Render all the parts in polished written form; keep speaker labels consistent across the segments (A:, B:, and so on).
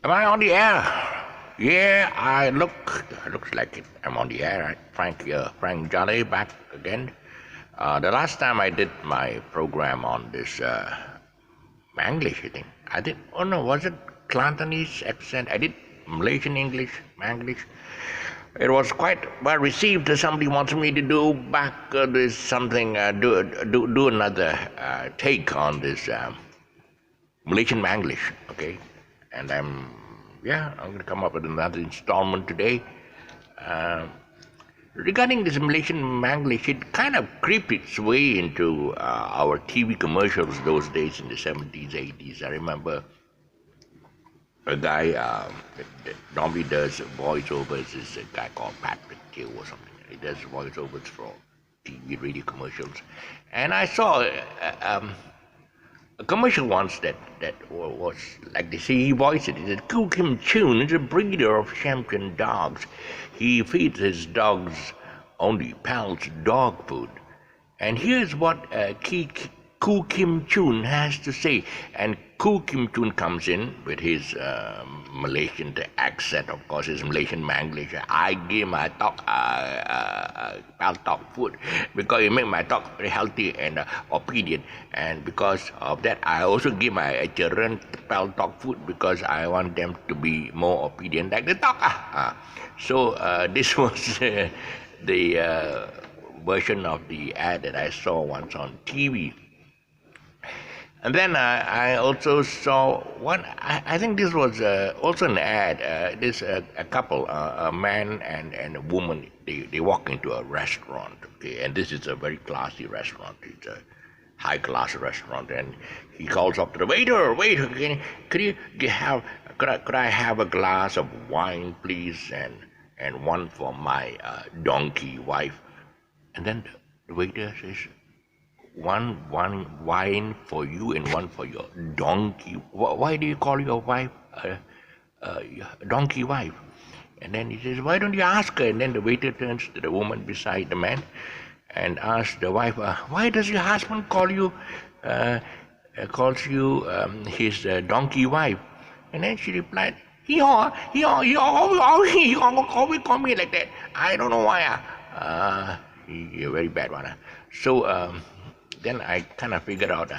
A: Am I on the air? Yeah, looks like it. I'm on the air. Right? Frank Jalleh back again. The last time I did my program on this Manglish, I think. I did. Oh no, was it Cantonese accent? I did Malaysian English, Manglish. It was quite well received. Somebody wants me to do back this something, do another take on this Malaysian Manglish. Okay, and I'm going to come up with another installment today. Uh, Regarding this Malaysian Manglish, it kind of creeped its way into our TV commercials those days in the 70s, 80s. I remember a guy that normally does voiceovers is a guy called Patrick Gill or something. He does voiceovers for TV, radio commercials. And I saw a commercial once that was like they say, he voiced it. He said, Koo Kim Choon is a breeder of champion dogs. He feeds his dogs only Pal's dog food. And here's what Koo Kim Choon has to say. And Koo Kim Choon comes in with his Malaysian accent, of course, his Malaysian Manglish. I give my dog Pal dog food because it make my dog very healthy and obedient. And because of that, I also give my children Pal dog food because I want them to be more obedient like the dog. So this was the version of the ad that I saw once on TV. And then I also saw one, I think this was also an ad. This a couple, a man and a woman, they walk into a restaurant, okay, and this is a very classy restaurant. It's a high-class restaurant, and he calls up to the waiter, could I have a glass of wine, please, and one for my donkey wife. And then the waiter says, one wine for you and one for your donkey. Why do you call your wife donkey wife? And then he says, why don't you ask her? And then the waiter turns to the woman beside the man and asks the wife, why does your husband calls you his donkey wife? And then she replied, he always call me like that. I don't know why. He's a very bad one. So then I kind of figured out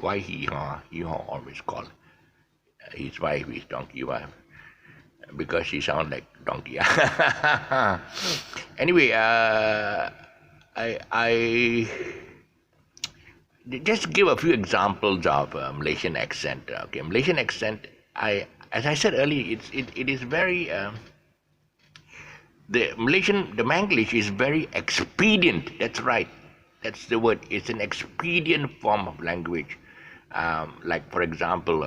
A: why he always call his wife his donkey wife, because she sounds like donkey. Anyway, I just give a few examples of Malaysian accent. Okay, Malaysian accent. As I said earlier, it is very the Manglish is very expedient. That's right. That's the word. It's an expedient form of language. Like, for example,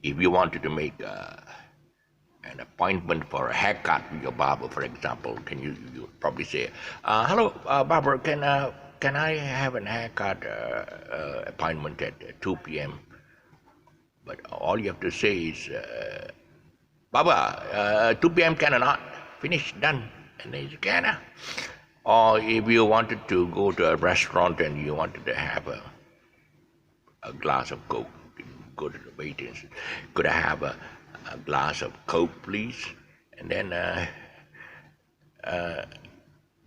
A: if you wanted to make an appointment for a haircut with your barber, for example, you probably say, "Hello, barber, can I have an haircut appointment at 2 p.m.?" But all you have to say is, "Barber, 2 p.m. can or not? Finished, done." And then you can. Or if you wanted to go to a restaurant and you wanted to have a glass of Coke, you go to the waiter and say, could I have a glass of Coke, please? And then,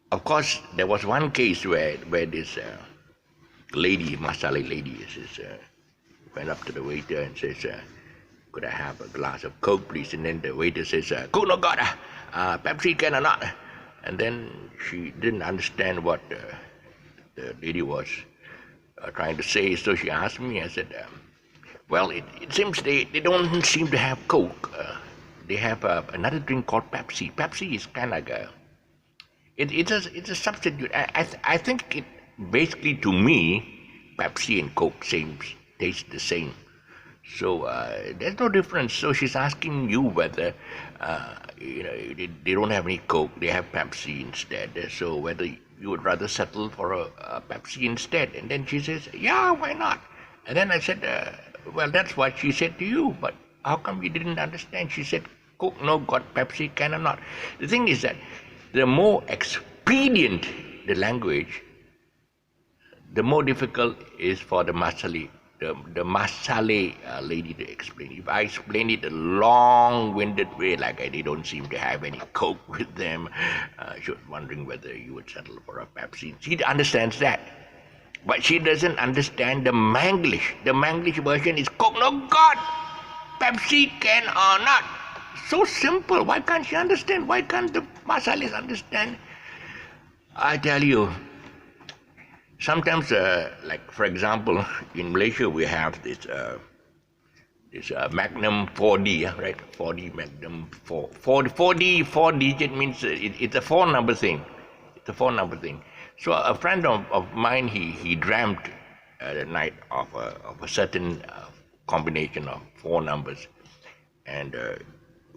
A: of course, there was one case where this lady, Masala lady, went up to the waiter and says, could I have a glass of Coke, please? And then the waiter says, Coke no got, Pepsi can or not? And then she didn't understand what the lady was trying to say, so she asked me. I said, well, it seems they don't seem to have Coke. They have another drink called Pepsi. Pepsi is kind of like it's a substitute. I think it basically, to me, Pepsi and Coke taste the same. So there's no difference. So she's asking you whether they don't have any Coke, they have Pepsi instead. So whether you would rather settle for a Pepsi instead. And then she says, yeah, why not? And then I said, well, that's what she said to you, but how come you didn't understand? She said, Coke no got, Pepsi can or not. The thing is that the more expedient the language, the more difficult is for the Masali the Masale lady to explain. If I explain it a long-winded way, like they don't seem to have any coke with them, she was wondering whether you would settle for a Pepsi. She understands that, but she doesn't understand the Manglish. The Manglish version is Coke. No, God, Pepsi can or not. So simple. Why can't she understand? Why can't the Masalis understand? I tell you, sometimes, like for example, in Malaysia we have this Magnum 4D, right? 4D Magnum 4D 4 digit means it's a four-number thing. It's a four-number thing. So a friend of mine, he dreamt the night of a certain combination of four numbers, and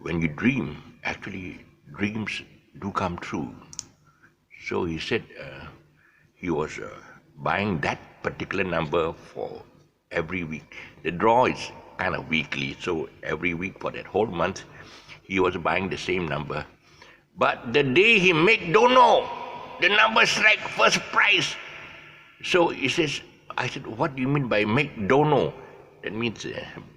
A: when you dream, actually dreams do come true. So he said he was buying that particular number for every week. The draw is kind of weekly, so every week for that whole month, he was buying the same number. But the day he make dono, the number strike first prize. So he says, I said, what do you mean by make dono? That means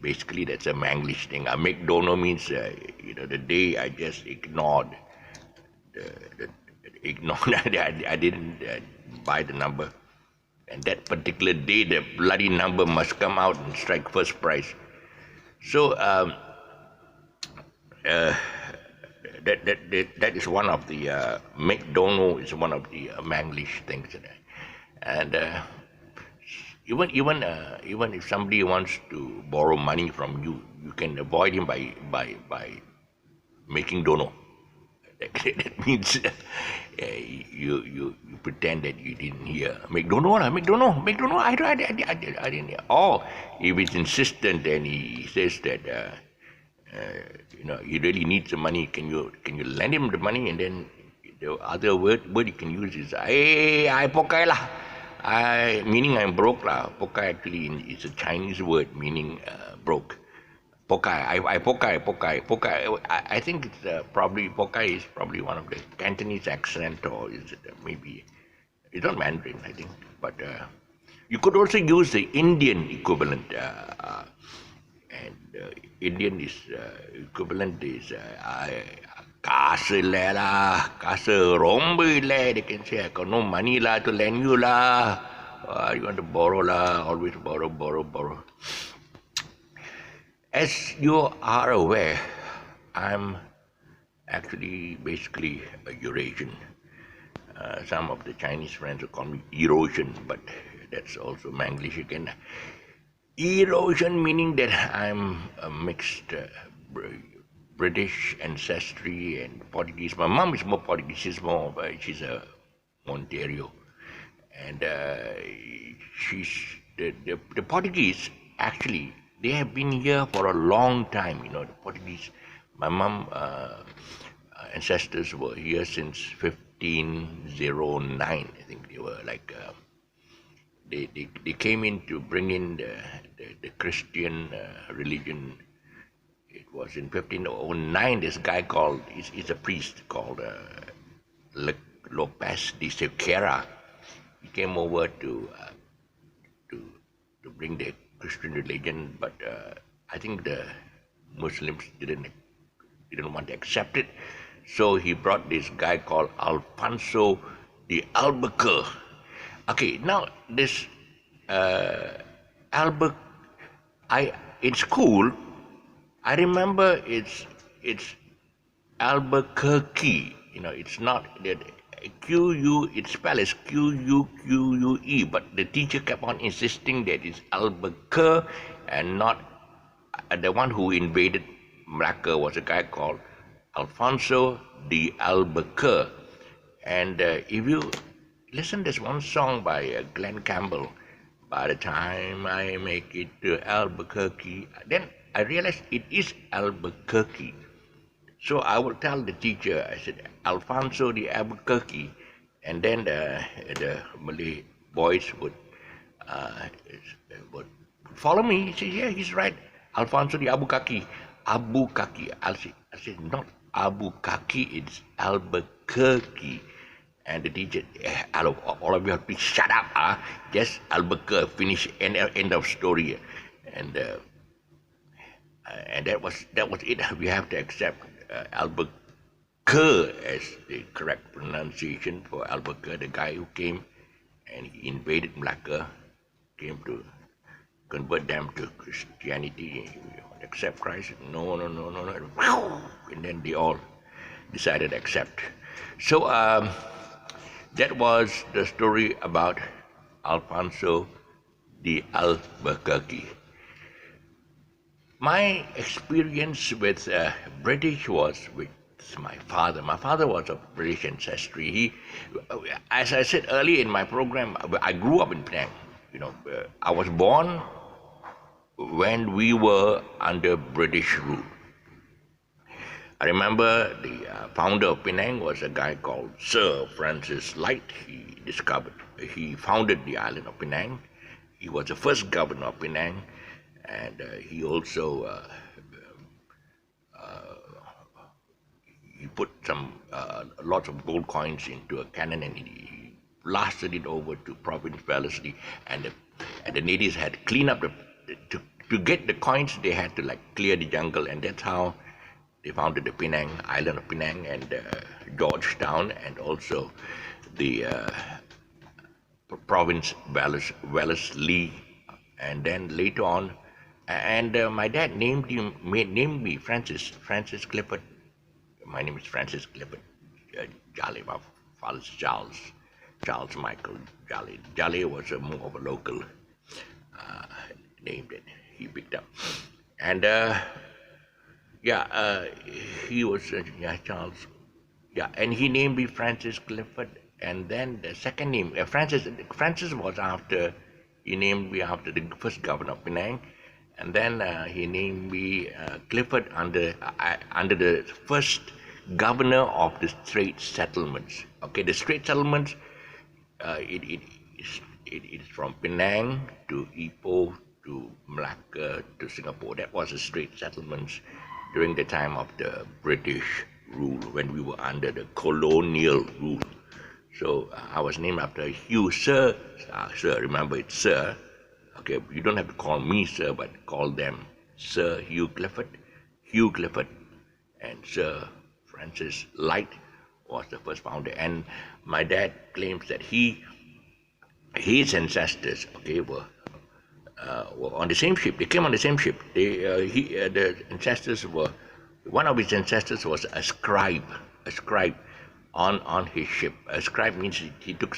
A: basically that's a Manglish thing. Make dono means the day I just ignored I didn't buy the number, and that particular day the bloody number must come out and strike first prize. So that is one of the McDonald's is one of the Manglish things, and even if somebody wants to borrow money from you, you can avoid him by making dono. That means you pretend that you didn't hear. McDonald. I didn't hear. Or if he's insistent and he says that he really needs the money, can you lend him the money? And then the other word you can use is I pokai lah. Meaning I'm broke lah. Pokai actually is a Chinese word meaning broke. Pokai. I pokai. I think it's probably pokai is probably one of the Cantonese accent, or is it maybe it's not Mandarin, I think. But you could also use the Indian equivalent, and Indian is equivalent is kasu le lah, kasu romba le. They can say I got no money lah to lend you lah. You want to borrow lah? Always borrow. As you are aware, I'm actually basically a Eurasian. Some of the Chinese friends will call me Erosion, but that's also Manglish again. Erosion meaning that I'm a mixed British ancestry and Portuguese. My mom is more Portuguese, she's a Ontario. And she's the Portuguese actually, they have been here for a long time, the Portuguese. My mom ancestors were here since 1509. I think they were like they came in to bring in the Christian religion. It was in 1509. This guy called he's a priest called Lopez de Sequeira. He came over to bring the Christian religion, but I think the Muslims didn't want to accept it. So he brought this guy called Alfonso de Albuquerque. Okay, now this in school, I remember it's Albuquerque. It's not that it's spelled as Quue, but the teacher kept on insisting that it's Albuquerque and not the one who invaded Malacca was a guy called Alfonso de Albuquerque. And if you listen, there's one song by Glenn Campbell, by the time I make it to Albuquerque, then I realized it is Albuquerque. So I will tell the teacher, I said, Alfonso de Albuquerque, and then the Malay boys would follow me. He said, yeah, he's right, Alfonso de Albuquerque. I said, not Albuquerque, it's Albuquerque. And the teacher, all of you have to shut up, just Albuquerque, finish, end of story. And that was it. We have to accept Albuquerque as the correct pronunciation for Albuquerque, the guy who came and he invaded Malacca, came to convert them to Christianity, accept Christ. No, no, no, no, no. And then they all decided to accept. So that was the story about Alfonso de Albuquerque. My experience with British was with my father. My father was of British ancestry. He, as I said earlier in my program, I grew up in Penang. I was born when we were under British rule. I remember the founder of Penang was a guy called Sir Francis Light. He founded the island of Penang. He was the first governor of Penang, and he also he put some lots of gold coins into a cannon, and he blasted it over to Province Vellesley, and the natives had to clean up to get the coins. They had to clear the jungle, and that's how they founded the Penang, island of Penang, and Georgetown, and also the province Wellesley. And then later on, and my dad named me Francis Clifford. My name is Francis Clifford Jalleh. My father's Charles Michael Jalleh. Jalleh was more of a local name that he picked up, and he was Charles. Yeah, and he named me Francis Clifford, and then the second name Francis was after he named me after the first governor of Penang, and then he named me Clifford under the first governor of the Strait Settlements. Okay, the Strait Settlements, it is from Penang to Ipoh to Malacca to Singapore. That was the Strait Settlements during the time of the British rule, when we were under the colonial rule. So I was named after Hugh, Sir. Remember, it's Sir. Okay, you don't have to call me Sir, but call them Sir Hugh Clifford. Hugh Clifford and Sir Francis Light was the first founder. And my dad claims that his ancestors, were on the same ship. They came on the same ship. The ancestors were, one of his ancestors was a scribe on his ship. A scribe means he took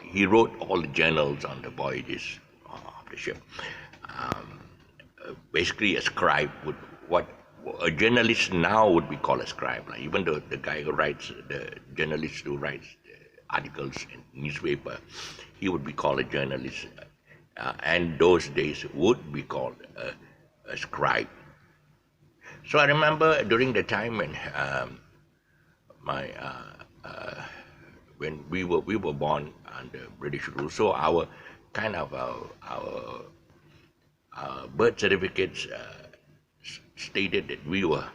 A: he wrote all the journals on the voyages of the ship. Basically, a scribe what a journalist now would be called a scribe. Even though the guy who writes, the journalist who writes articles in newspaper, he would be called a journalist. And those days would be called a scribe. So I remember during the time when when we were born under British rule, so our birth certificates stated that we were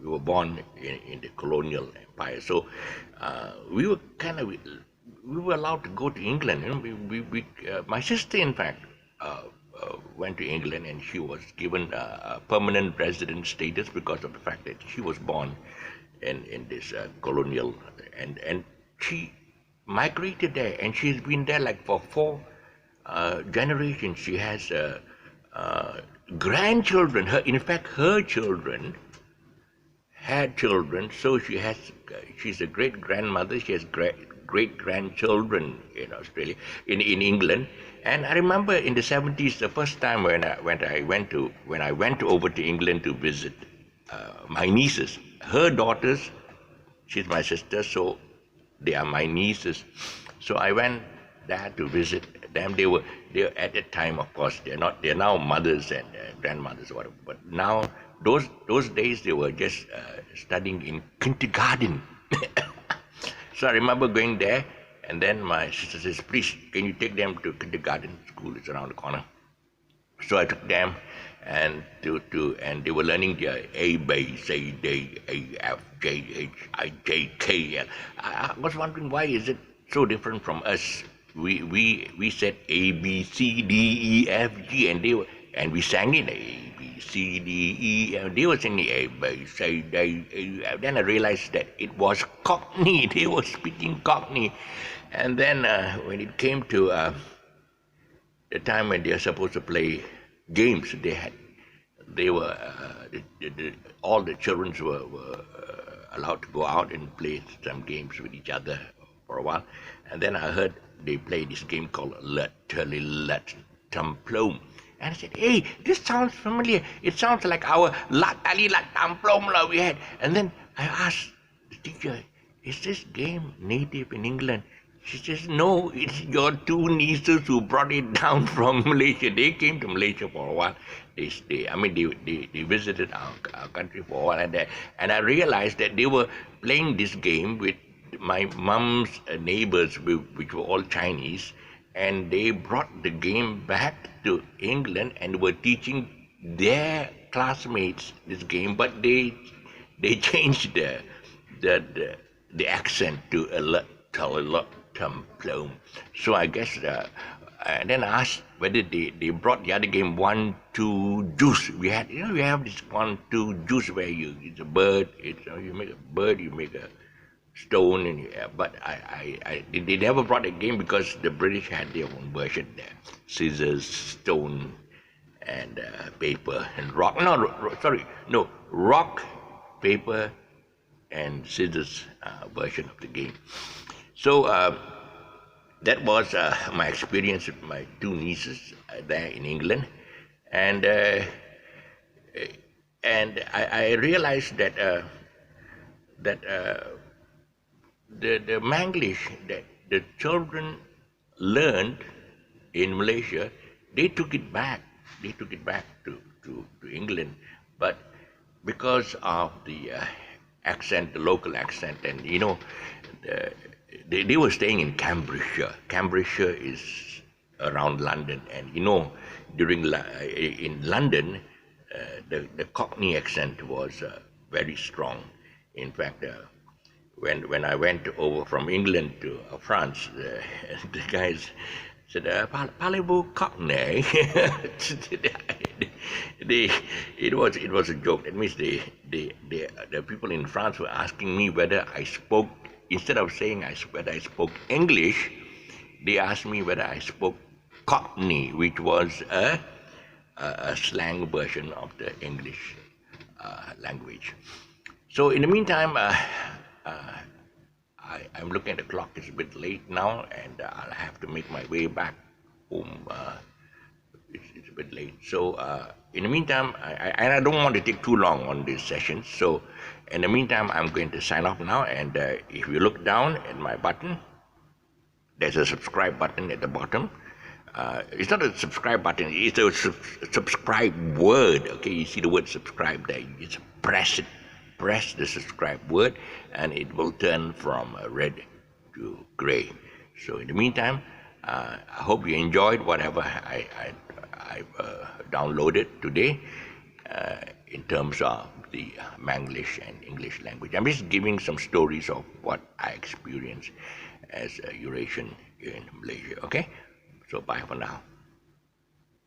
A: we were born in the colonial empire. So we were allowed to go to England. My sister, in fact, went to England, and she was given permanent resident status because of the fact that she was born in this colonial, and she migrated there, and she's been there for 4 generations. She has grandchildren. Her children had children, so she's a great grandmother. She has great grandchildren in Australia, in England. And I remember in the 70s, the first time when I went over to England to visit my nieces, her daughters. She's my sister, so they are my nieces. So I went there to visit them. They were at that time, of course, they're now mothers and grandmothers or whatever. But now, those days they were just studying in kindergarten. So I remember going there, and then my sister says, "Please, can you take them to kindergarten school? It's around the corner." So I took them, and and they were learning their A, B, C, D, E, F, G, H, I, J, K. I was wondering, why is it so different from us? We said A, B, C, D, E, F, G, and we sang it A, B, C, D, E, and they were singing A, B, C, D, E. Then I realized that it was Cockney. They were speaking Cockney, and then when it came to the time when they are supposed to play games, they were all the children were allowed to go out and play some games with each other for a while, and then I heard they play this game called Let Templum. And I said, hey, this sounds familiar. It sounds like our Lat Ali Lat Templum we had. And then I asked the teacher, is this game native in England? She says, no, it's your two nieces who brought it down from Malaysia. They came to Malaysia for a while. They visited our country for a while. And I realized that they were playing this game with my mom's neighbors, which were all Chinese. And they brought the game back to England and were teaching their classmates this game. But they changed the accent to a Templum. So I guess, and then I asked whether they brought the other game 1, 2, juice. We have this 1, 2 juice where it's a bird. You make a bird, you make a stone, but they never brought a game because the British had their own version there. Scissors, stone, and paper and rock. Rock, paper, and scissors version of the game. So that was my experience with my two nieces there in England, and I realized that the Manglish that the children learned in Malaysia, they took it back. They took it back to England, but because of the accent, the local accent, and they were staying in Cambridgeshire. Cambridgeshire is around London, and in London, the Cockney accent was very strong. In fact, when I went over from England to France, the guys said, "Parlez-vous Cockney?" It was a joke. That means the people in France were asking me whether I spoke. Instead of saying whether I spoke English, they asked me whether I spoke Cockney, which was a slang version of the English language. So in the meantime, I'm looking at the clock. It's a bit late now, and I'll have to make my way back home. It's a bit late. So in the meantime, I don't want to take too long on this session. So in the meantime, I'm going to sign off now. And if you look down at my button, there's a subscribe button at the bottom. It's not a subscribe button. It's a subscribe word. Okay, you see the word subscribe there. You just press it. Press the subscribe word, and it will turn from red to gray. So in the meantime, I hope you enjoyed whatever I downloaded today in terms of the Manglish and English language. I'm just giving some stories of what I experienced as a Eurasian in Malaysia. Okay, so bye for now.